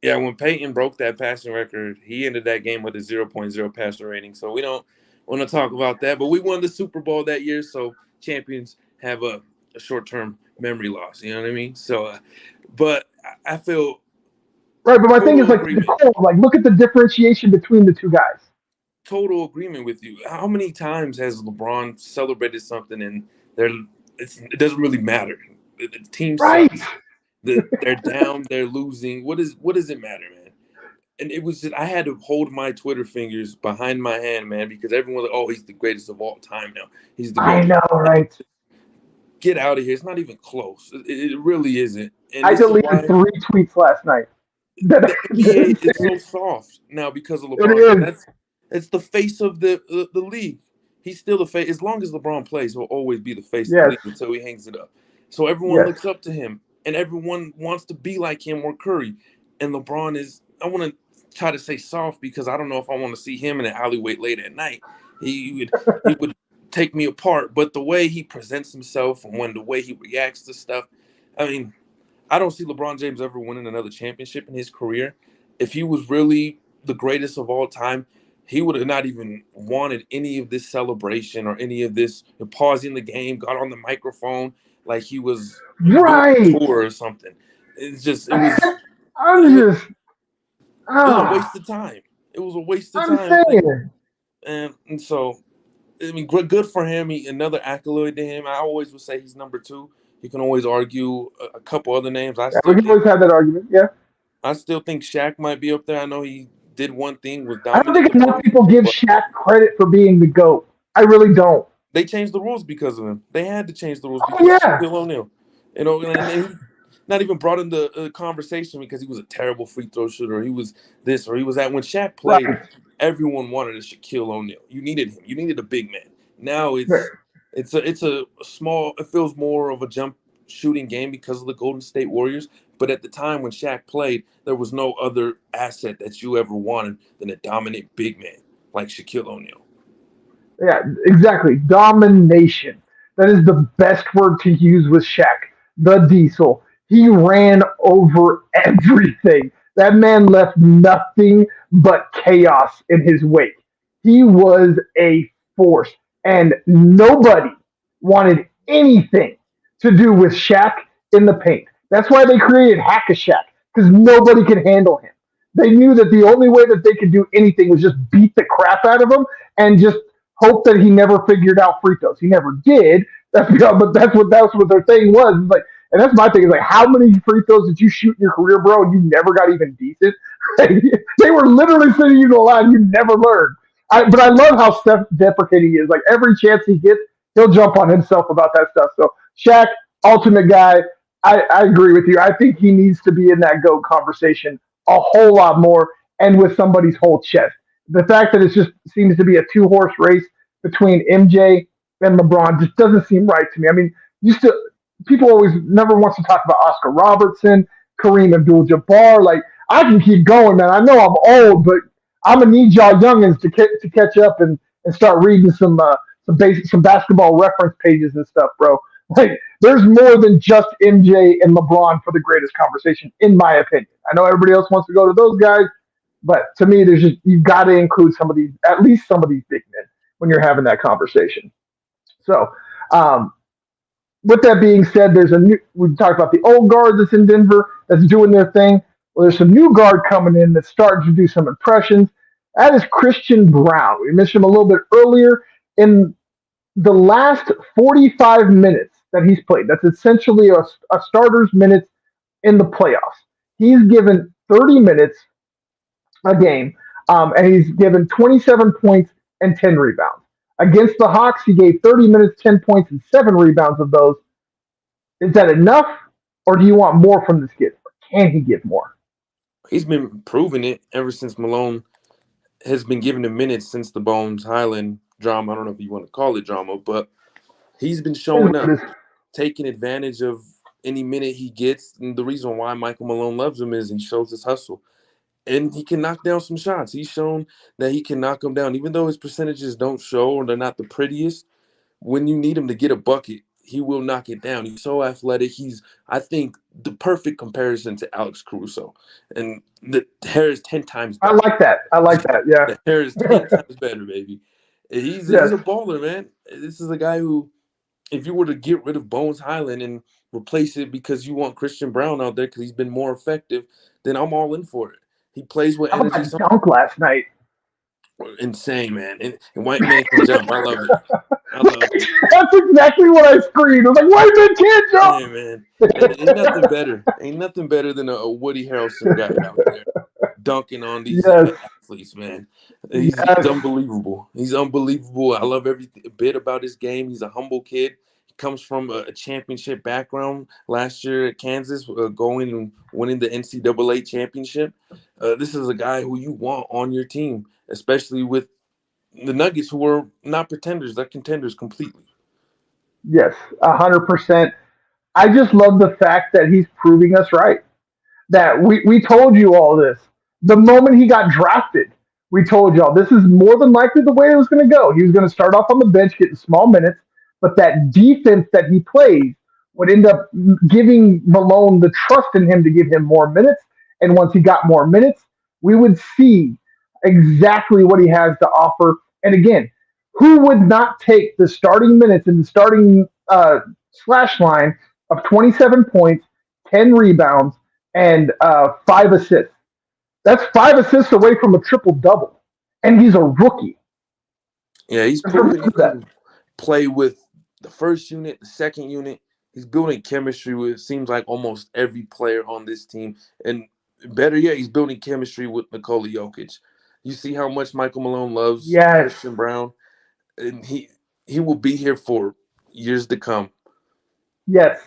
Yeah, when Peyton broke that passing record, he ended that game with a 0.0 passer rating. So we don't want to talk about that. But we won the Super Bowl that year, so champions have a short-term memory loss. You know what I mean? So, but I feel right. But my thing is agreement. like look at the differentiation between the two guys. Total agreement with you. How many times has LeBron celebrated something and it doesn't really matter? The team right. sucks. They're down. They're losing. What does it matter, man? And it was just I had to hold my Twitter fingers behind my hand, man, because everyone's like, "Oh, he's the greatest of all time now. He's the greatest." I know, right? Get out of here. It's not even close. It really isn't. And I deleted 3 tweets last night. The NBA is so soft now because of LeBron. It's the face of the league. He's still the face. As long as LeBron plays, he'll always be the face of the league until he hangs it up. So everyone looks up to him, and everyone wants to be like him or Curry. And LeBron is, I want to try to say soft because I don't know if I want to see him in an alleyway late at night. He would take me apart. But the way he presents himself and the way he reacts to stuff, I mean, I don't see LeBron James ever winning another championship in his career. If he was really the greatest of all time, he would have not even wanted any of this celebration or any of this pausing the game, got on the microphone like he was right tour or something. It was a waste of time. It was a waste of time. And so, I mean, good for him. Another accolade to him. I always would say he's number 2. You can always argue a couple other names. We can always have that argument. Yeah. I still think Shaq might be up there. I know he did one thing with dominant. I don't think enough people give Shaq credit for being the GOAT. I really don't. They changed the rules because of him. They had to change the rules because of Shaquille O'Neal. You know, and he not even brought in the conversation because he was a terrible free throw shooter. He was this or he was that. When Shaq played, everyone wanted a Shaquille O'Neal. You needed him. You needed a big man. Now it's a small. It feels more of a jump shooting game because of the Golden State Warriors. But at the time when Shaq played, there was no other asset that you ever wanted than a dominant big man like Shaquille O'Neal. Yeah, exactly. Domination. That is the best word to use with Shaq. The Diesel. He ran over everything. That man left nothing but chaos in his wake. He was a force. And nobody wanted anything to do with Shaq in the paint. That's why they created Hack-a-Shaq, because nobody could handle him. They knew that the only way that they could do anything was just beat the crap out of him and just hope that he never figured out free throws. He never did. But that's what their thing was. It's like, and that's my thing. Is like, how many free throws did you shoot in your career, bro? And you never got even decent. They were literally sending you to the line. You never learned. But I love how self-deprecating he is. Like every chance he gets, he'll jump on himself about that stuff. So Shaq, ultimate guy. I agree with you. I think he needs to be in that GOAT conversation a whole lot more and with somebody's whole chest. The fact that it just seems to be a 2-horse race between MJ and LeBron just doesn't seem right to me. I mean, people always never wants to talk about Oscar Robertson, Kareem Abdul-Jabbar. Like, I can keep going, man. I know I'm old, but I'm gonna need y'all youngins to catch up and start reading some basketball reference pages and stuff, bro. Like, there's more than just MJ and LeBron for the greatest conversation, in my opinion. I know everybody else wants to go to those guys, but to me, there's just you got to include some of these, at least some of these big men, when you're having that conversation. So, um, with that being said, there's a new. We talked about the old guard that's in Denver that's doing their thing. Well, there's some new guard coming in that's starting to do some impressions. That is Christian Brown. We mentioned him a little bit earlier. In the last 45 minutes that he's played, that's essentially a starter's minutes in the playoffs. He's given 30 minutes a game, and he's given 27 points and 10 rebounds. Against the Hawks, he gave 30 minutes, 10 points, and 7 rebounds of those. Is that enough, or do you want more from this kid? Can he give more? He's been proving it ever since Malone has been giving him minutes since the Bones Highland drama. I don't know if you want to call it drama, but he's been showing up, taking advantage of any minute he gets. And the reason why Michael Malone loves him is he shows his hustle. And he can knock down some shots. He's shown that he can knock them down. Even though his percentages don't show or they're not the prettiest, when you need him to get a bucket, he will knock it down. He's so athletic. He's, I think, the perfect comparison to Alex Caruso. And the hair is 10 times better. I like that. Yeah. The hair is 10 times better, baby. He's a baller, man. This is a guy who, if you were to get rid of Bones Highland and replace it because you want Christian Brown out there because he's been more effective, then I'm all in for it. He plays with energy. How about dunk last night? Insane, man. And white man can jump. I love it. I love it. That's exactly what I screamed. I was like, white man can't jump. Yeah, man. Ain't nothing better. Ain't nothing better than a Woody Harrelson guy out there dunking on these athletes, man. He's unbelievable. He's unbelievable. I love every bit about his game. He's a humble kid. He comes from a championship background last year at Kansas, going and winning the NCAA championship. This is a guy who you want on your team, especially with the Nuggets, who are not pretenders. They're contenders completely. Yes, 100%. I just love the fact that he's proving us right. That we told you all this. The moment he got drafted, we told y'all this is more than likely the way it was going to go. He was going to start off on the bench, getting small minutes, but that defense that he plays would end up giving Malone the trust in him to give him more minutes. And once he got more minutes, we would see exactly what he has to offer. And again, who would not take the starting minutes and the starting slash line of 27 points, 10 rebounds, and 5 assists? That's 5 assists away from a triple-double. And he's a rookie. Yeah, he's proven he can play with the first unit, the second unit. He's building chemistry with, it seems like, almost every player on this team. And better yet, he's building chemistry with Nikola Jokic. You see how much Michael Malone loves Christian Brown, and he will be here for years to come. Yes,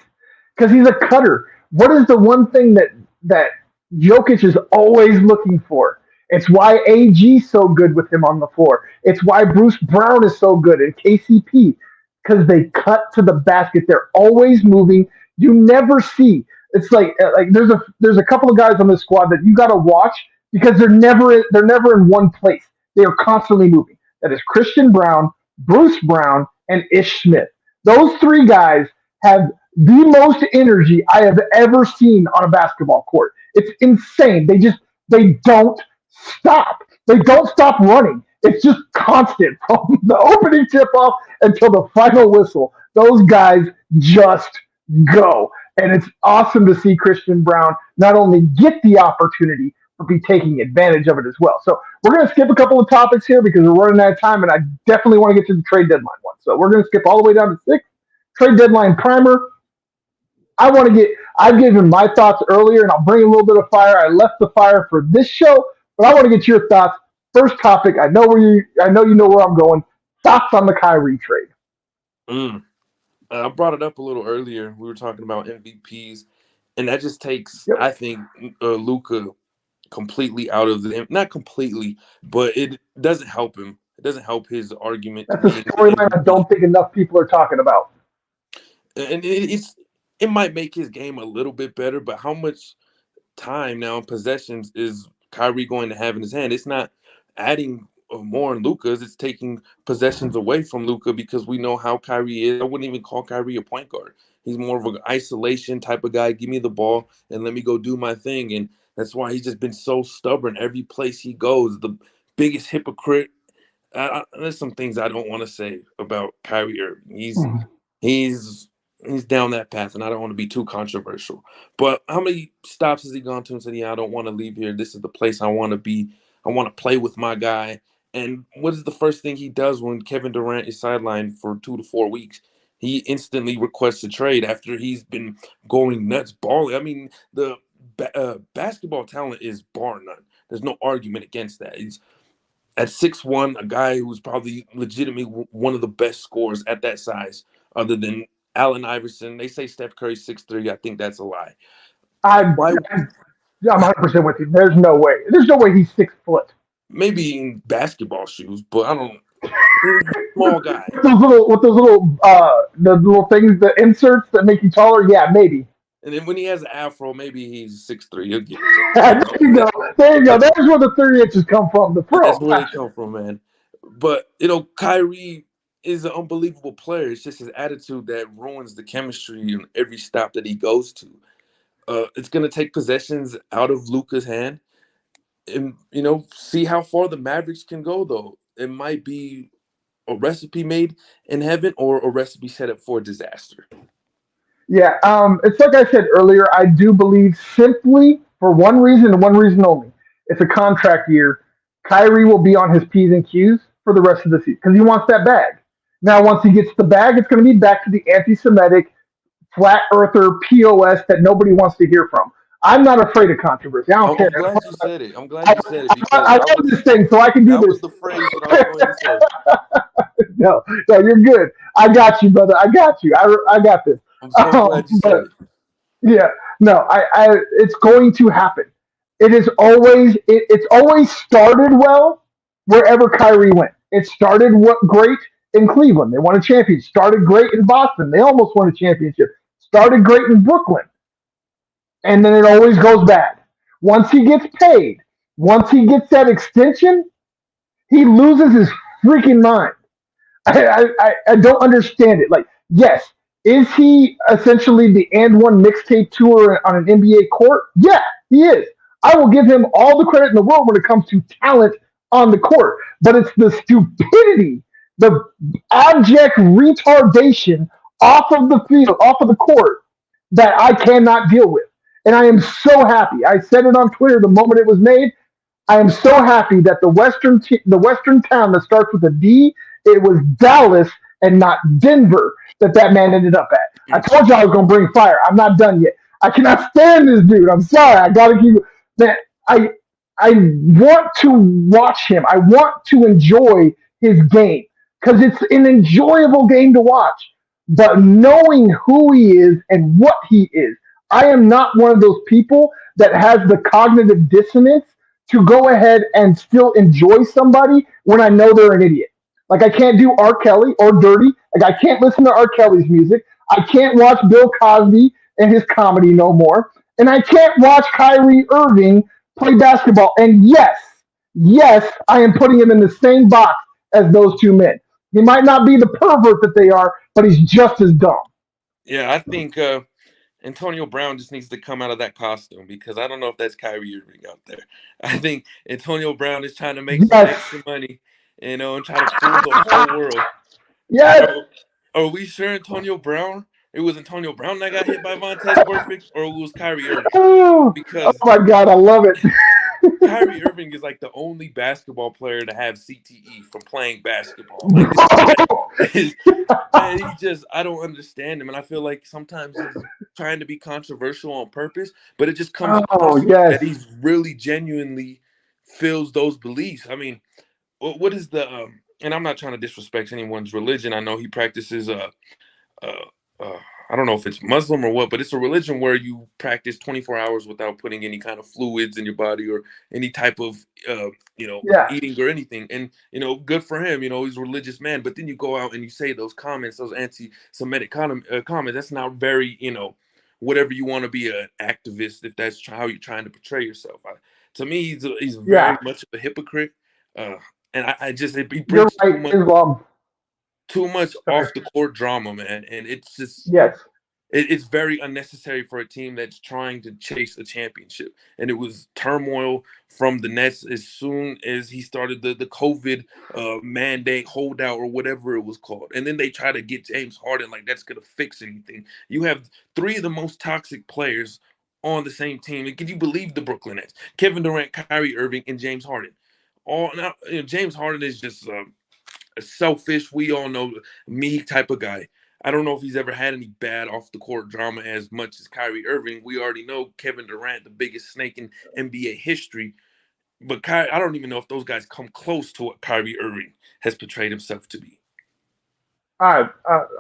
because he's a cutter. What is the one thing that Jokic is always looking for? It's why AG's so good with him on the floor. It's why Bruce Brown is so good and KCP, because they cut to the basket. They're always moving. You never see. It's like there's a couple of guys on this squad that you got to watch because they're never in one place. They are constantly moving. That is Christian Brown, Bruce Brown, and Ish Smith. Those three guys have the most energy I have ever seen on a basketball court. It's insane. They don't stop. They don't stop running. It's just constant from the opening tip off until the final whistle. Those guys just go. And it's awesome to see Christian Brown not only get the opportunity, but be taking advantage of it as well. So we're going to skip a couple of topics here because we're running out of time, and I definitely want to get to the trade deadline one. So we're going to skip all the way down to 6. Trade deadline primer. I've given my thoughts earlier, and I'll bring a little bit of fire. I left the fire for this show, but I want to get your thoughts. First topic. I know you know where I'm going. Thoughts on the Kyrie trade? I brought it up a little earlier. We were talking about MVPs, and that just takes, I think, Luka completely out of the, not completely, but it doesn't help him. It doesn't help his argument. That's a storyline I don't think enough people are talking about. And it might make his game a little bit better, but how much time now, possessions is Kyrie going to have in his hand. It's not adding more in Luka's. It's taking possessions away from Luka because we know how Kyrie is. I wouldn't even call Kyrie a point guard. He's more of an isolation type of guy. Give me the ball and let me go do my thing. And that's why he's just been so stubborn every place he goes. The biggest hypocrite. There's some things I don't want to say about Kyrie Irving. He's he's down that path, and I don't want to be too controversial. But how many stops has he gone to and said, "Yeah, I don't want to leave here. This is the place I want to be. I want to play with my guy." And what is the first thing he does when Kevin Durant is sidelined for 2 to 4 weeks? He instantly requests a trade after he's been going nuts, balling. I mean, the basketball talent is bar none. There's no argument against that. He's at 6'1", a guy who's probably legitimately one of the best scorers at that size, other than Allen Iverson. They say Steph Curry's 6'3". I think that's a lie. I, Why? I'm 100% with you. There's no way. There's no way he's 6 foot. Maybe in basketball shoes, but I don't. He's a small guy, With those little the little things, the inserts that make you taller. Yeah, maybe. and then when he has an afro, maybe he's 6'3". He'll give it to me. There you go. There you go. That's, There's where the 3 inches come from. The pro. that's where they come from, man. But Kyrie is an unbelievable player. It's just his attitude that ruins the chemistry in every stop that he goes to. It's going to take possessions out of Luka's hand, and see how far the Mavericks can go. Though it might be a recipe made in heaven or a recipe set up for disaster. Yeah, it's like I said earlier. I do believe simply for one reason and one reason only. It's a contract year. Kyrie will be on his P's and Q's for the rest of the season because he wants that bag. Now, once he gets the bag, it's going to be back to the anti-Semitic, flat earther POS that nobody wants to hear from. I'm not afraid of controversy. I don't care. I'm glad you said it. I'm glad I, you said it because I love this thing, so I can do that this. was the phrase that I was going to say. No, no, you're good. I got you, brother. I got you. I got this. I'm so glad you said But it. yeah, no, it's going to happen. It's always started well wherever Kyrie went. It started great in Cleveland. They won a championship. Started great in Boston. They almost won a championship. Started great in Brooklyn, and then it always goes bad. Once he gets paid, once he gets that extension, he loses his freaking mind. I don't understand it. Like, yes, is he essentially the and one mixtape tour on an NBA court? Yeah, he is. I will give him all the credit in the world when it comes to talent on the court. But it's the stupidity, the abject retardation off of the field, off of the court, that I cannot deal with. And I am so happy. I said it on Twitter the moment it was made. I am so happy that the Western town that starts with a D, it was Dallas and not Denver that man ended up at. I told you I was gonna bring fire. I'm not done yet. I cannot stand this dude. I'm sorry. I gotta keep that. I want to watch him. I want to enjoy his game because it's an enjoyable game to watch. But knowing who he is and what he is, I am not one of those people that has the cognitive dissonance to go ahead and still enjoy somebody when I know they're an idiot. Like I can't do R. Kelly or Dirty. Like I can't listen to R. Kelly's music. I can't watch Bill Cosby and his comedy no more. And I can't watch Kyrie Irving play basketball. And yes, I am putting him in the same box as those two men. He might not be the pervert that they are, but he's just as dumb. Yeah, I think Antonio Brown just needs to come out of that costume because I don't know if that's Kyrie Irving out there. I think Antonio Brown is trying to make some Yes, extra money, and try to fool the whole world. yes. Are we sure Antonio Brown? It was Antonio Brown that got hit by Vontaze Burfict, or it was Kyrie Irving? Oh Because my God, I love it. Kyrie Irving is like the only basketball player to have CTE from playing basketball. Like this man is, man, I don't understand him, and I feel like sometimes he's trying to be controversial on purpose, but it just comes Oh across yes. that he's really genuinely feels those beliefs. I mean, what is the and I'm not trying to disrespect anyone's religion. I know he practices uh, uh, I don't know if it's Muslim or what, but it's a religion where you practice 24 hours without putting any kind of fluids in your body or any type of, Yeah. eating or anything. And, good for him. He's a religious man. But then you go out and you say those comments, those anti-Semitic comments. That's not very, whatever you want to be an activist if that's how you're trying to portray yourself. To me, he's Yeah, very much of a hypocrite, and I just he you're brings right. Islam. too much Sorry. off the court drama, man, and it's just Yes. it's very unnecessary for a team that's trying to chase a championship. And it was turmoil from the Nets as soon as he started the COVID mandate holdout or whatever it was called. And then they try to get James Harden like that's going to fix anything. You have three of the most toxic players on the same team. And can you believe the Brooklyn Nets? Kevin Durant, Kyrie Irving, and James Harden. All now, James Harden is just a selfish, we all know me type of guy. I don't know if he's ever had any bad off the court drama as much as Kyrie Irving. We already know Kevin Durant, the biggest snake in NBA history. But I don't even know if those guys come close to what Kyrie Irving has portrayed himself to be. I'm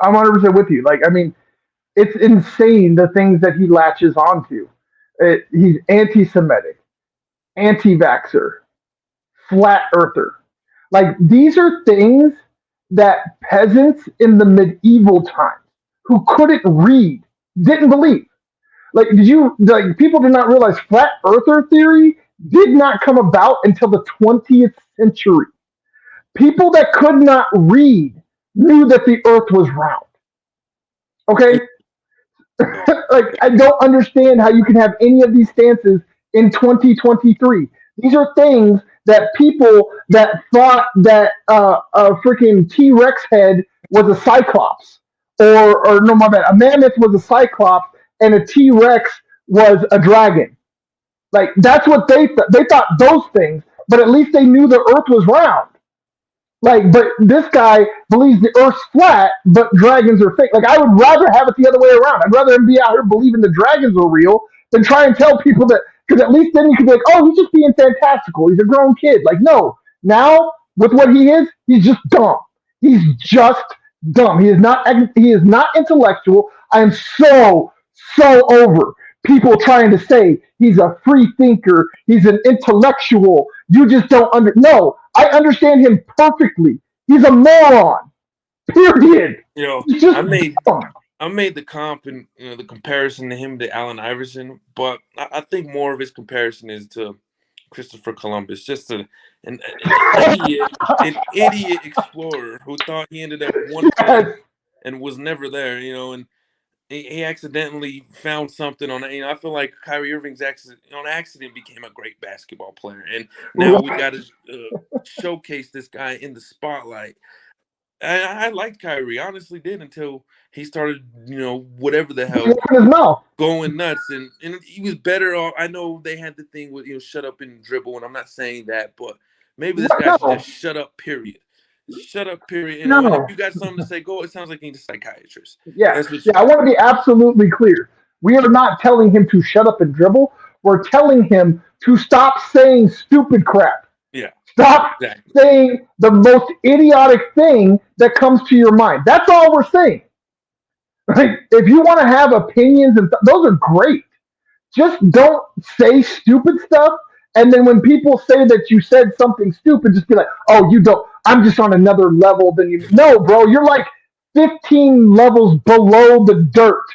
100% with you. Like, I mean, it's insane the things that he latches onto. He's anti-Semitic, anti-vaxxer, flat earther. Like these are things that peasants in the medieval times who couldn't read didn't believe. Like, did you like people did not realize flat earther theory did not come about until the 20th century. People that could not read knew that the earth was round. Okay? Like I don't understand how you can have any of these stances in 2023. These are things that people that thought that a freaking T Rex head was a cyclops, or no, my bad, a mammoth was a cyclops and a T Rex was a dragon. Like that's what they thought those things, but at least they knew the Earth was round. Like, but this guy believes the Earth's flat, but dragons are fake. Like, I would rather have it the other way around. I'd rather him be out here believing the dragons are real than try and tell people that, because at least then you could be like, oh, he's just being fantastical. He's a grown kid. Like, no. Now, with what he is, he's just dumb. He's just dumb. He is not intellectual. I am so over people trying to say he's a free thinker, he's an intellectual. You just don't no, I understand him perfectly. He's a moron. Period. He's just dumb. I made the comp and the comparison to him to Allen Iverson, but I think more of his comparison is to Christopher Columbus, just an idiot explorer who thought he ended up one place and was never there, and he accidentally found something on it. I feel like Kyrie Irving's on accident became a great basketball player, and now we got to showcase this guy in the spotlight. I liked Kyrie, honestly did, until he started, whatever the hell, going nuts, and he was better off. I know they had the thing with shut up and dribble, and I'm not saying that, but maybe this guy should just shut up. Period. Shut up. Period. And if you got something to say, go. It sounds like you need a psychiatrist. Yeah, I want to be absolutely clear. We are not telling him to shut up and dribble. We're telling him to stop saying stupid crap. Yeah. Stop saying the most idiotic thing that comes to your mind. That's all we're saying. Like, if you want to have opinions and those are great. Just don't say stupid stuff. And then when people say that you said something stupid, just be like, "Oh, you don't. I'm just on another level than you." No, bro, you're like 15 levels below the dirt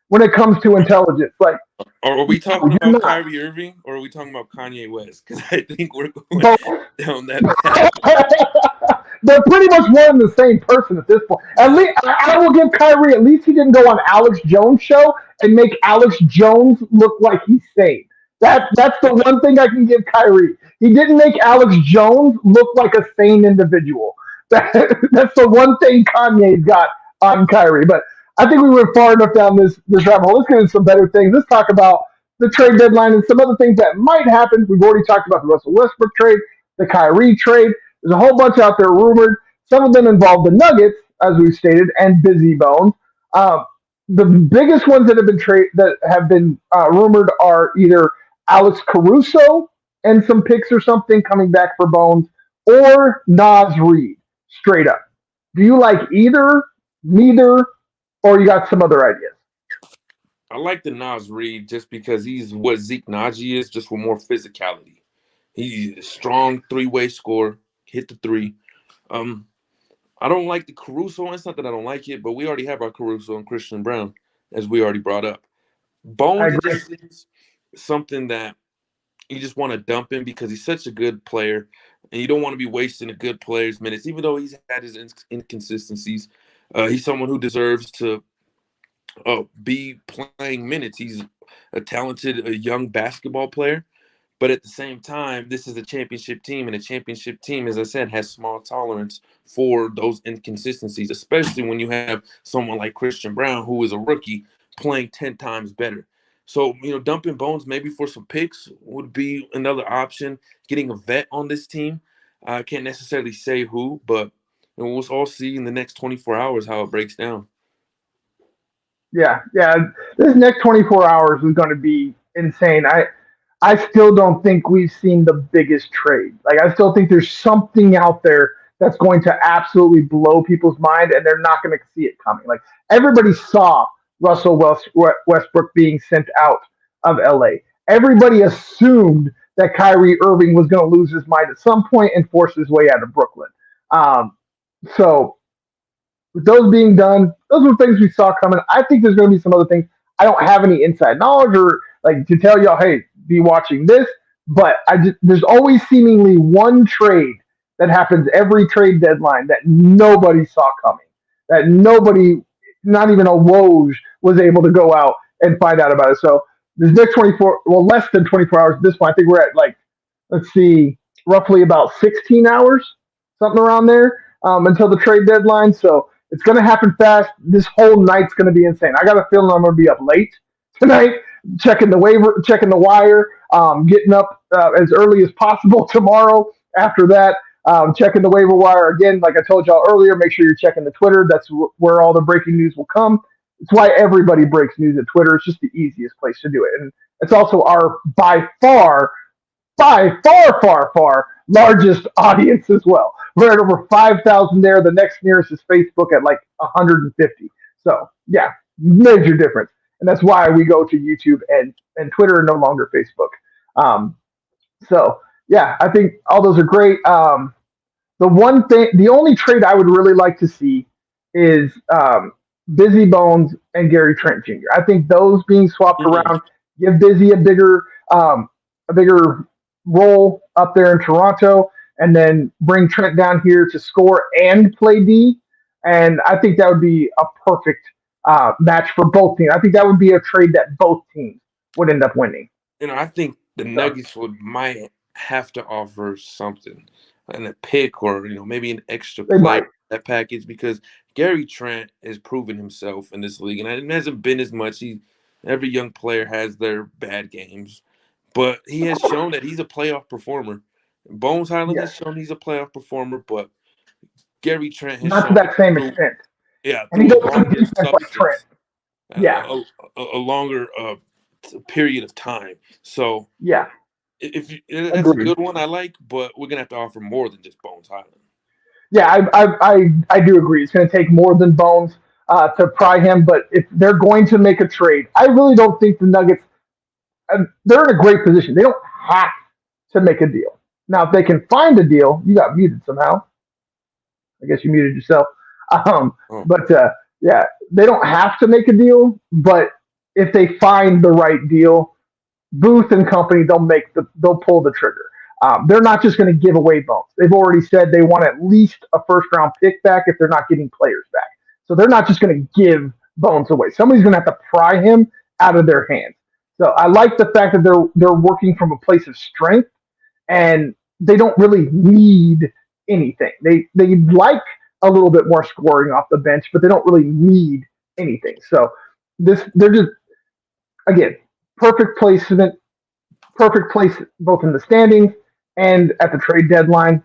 when it comes to intelligence. Like, are we talking about Kyrie Irving or are we talking about Kanye West? Because I think we're going down that path. They're pretty much one and the same person at this point. At least I will give Kyrie. At least he didn't go on Alex Jones' show and make Alex Jones look like he's sane. That's the one thing I can give Kyrie. He didn't make Alex Jones look like a sane individual. That's the one thing Kanye's got on Kyrie. But I think we went far enough down this rabbit hole. Let's get into some better things. Let's talk about the trade deadline and some other things that might happen. We've already talked about the Russell Westbrook trade, the Kyrie trade. There's a whole bunch out there rumored. Some of them involve the Nuggets, as we stated, and Busy Bones. The biggest ones that have been rumored are either Alex Caruso and some picks or something coming back for Bones, or Nas Reed, straight up. Do you like either, neither, or you got some other ideas? I like the Nas Reed just because he's what Zeke Naji is, just with more physicality. He's a strong three-way scorer, hit the three. I don't like the Caruso. It's not that I don't like it, but we already have our Caruso and Christian Brown, as we already brought up. I Bones, it agree. just seems something that you just want to dump him because he's such a good player, and you don't want to be wasting a good player's minutes, even though he's had his inconsistencies. He's someone who deserves to be playing minutes. He's a talented, a young basketball player. But at the same time, this is a championship team, and a championship team, as I said, has small tolerance for those inconsistencies, especially when you have someone like Christian Brown, who is a rookie, playing 10 times better. So, dumping Bones maybe for some picks would be another option. Getting a vet on this team. I can't necessarily say who, but we'll all see in the next 24 hours how it breaks down. Yeah, yeah. This next 24 hours is going to be insane. I still don't think we've seen the biggest trade. Like, I still think there's something out there that's going to absolutely blow people's mind, and they're not going to see it coming. Like, everybody saw Westbrook being sent out of LA. Everybody assumed that Kyrie Irving was going to lose his mind at some point and force his way out of Brooklyn. Um, so with those being done, those were things we saw coming. I think there's going to be some other things. I don't have any inside knowledge or like to tell y'all, hey, be watching this. But there's always seemingly one trade that happens every trade deadline that nobody saw coming, that nobody, not even a Woj, was able to go out and find out about it. So this next 24, well, less than 24 hours at this point. I think we're at like, let's see, roughly about 16 hours, something around there, until the trade deadline. So it's going to happen fast. This whole night's going to be insane. I got a feeling I'm going to be up late tonight, checking the wire, getting up as early as possible tomorrow. After that, checking the waiver wire again. Like I told y'all earlier, make sure you're checking the Twitter. That's where all the breaking news will come. It's why everybody breaks news at Twitter. It's just the easiest place to do it, and it's also our by far largest audience as well. We're at over 5,000 there. The next nearest is Facebook at like 150. So yeah, major difference, and that's why we go to YouTube and Twitter and no longer Facebook. Um, so yeah, I think all those are great. The only trade I would really like to see is Busy Bones and Gary Trent Jr. I think those being swapped Mm. around give Busy a bigger role up there in Toronto, and then bring Trent down here to score and play D. And I think that would be a perfect match for both teams. I think that would be a trade that both teams would end up winning. I think the So Nuggets might have to offer something, and a pick or maybe an extra they player might. that package because Gary Trent has proven himself in this league, and it hasn't been as much. Every young player has their bad games, but he Of has course. shown that he's a playoff performer. Bones Highland Yes. has shown he's a playoff performer, but Gary Trent has Not to shown that same through extent. And he through a doesn't play longer defense like Trent. substance, Yeah. a longer period of time. So Yeah. if that's a Agreed. good one, I like, but we're gonna have to offer more than just Bones Highland. Yeah, I do agree. It's going to take more than Bones to pry him, but if they're going to make a trade, I really don't think the Nuggets. They're in a great position. They don't have to make a deal. Now, if they can find a deal, you got muted somehow. I guess you muted yourself. Um, Oh, but yeah, they don't have to make a deal. But if they find the right deal, Booth and company, they'll pull the trigger. They're not just going to give away Bones. They've already said they want at least a first round pick back if they're not getting players back. So they're not just going to give Bones away. Somebody's going to have to pry him out of their hands. So I like the fact that they're working from a place of strength, and they don't really need anything. They like a little bit more scoring off the bench, but they don't really need anything. So they're just, again, perfect placement, perfect place both in the standings and at the trade deadline.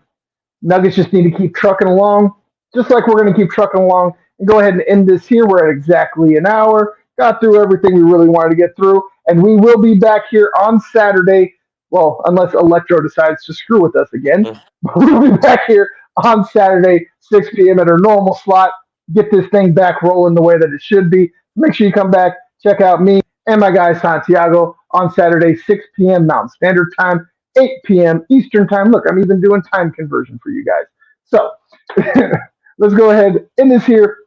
Nuggets just need to keep trucking along, just like we're going to keep trucking along, and go ahead and end this here. We're at exactly an hour. Got through everything we really wanted to get through, and we will be back here on Saturday. Well, unless Electro decides to screw with us again, uh, we'll be back here on Saturday, 6 p.m. at our normal slot. Get this thing back rolling the way that it should be. Make sure you come back, check out me and my guy Santiago on Saturday, 6 p.m. Mountain Standard Time, 8 p.m. Eastern Time. Look, I'm even doing time conversion for you guys. So let's go ahead and end this here.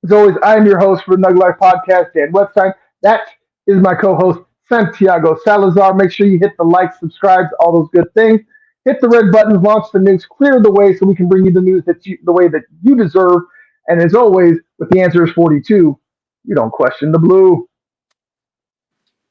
As always, I am your host for the Nug Life Podcast, Dan Webstein. That is my co-host Santiago Salazar. Make sure you hit the like, subscribe, all those good things. Hit the red buttons, launch the news, clear the way so we can bring you the news the way that you deserve. And as always, with the answer is 42, you don't question the blue.